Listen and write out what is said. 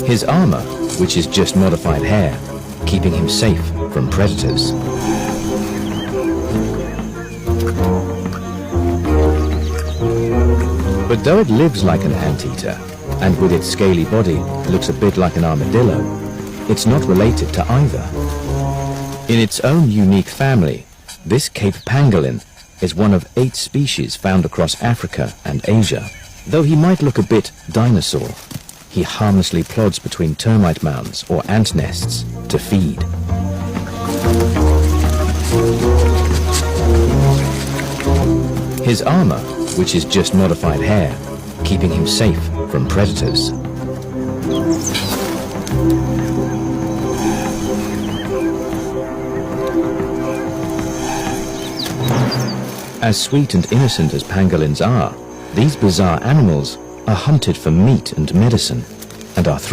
His armor, which is just modified hair, keeping him safe from predators. But though it lives like an anteater, and with its scaly body looks a bit like an armadillo, it's not related to either. In its own unique family, this Cape pangolin is one of 8 species found across Africa and Asia. Though he might look a bit dinosaur, he harmlessly plods between termite mounds or ant nests to feed. His armor, which is just modified hair, keeping him safe from predators. As sweet and innocent as pangolins are, these bizarre animals are hunted for meat and medicine, and are threatened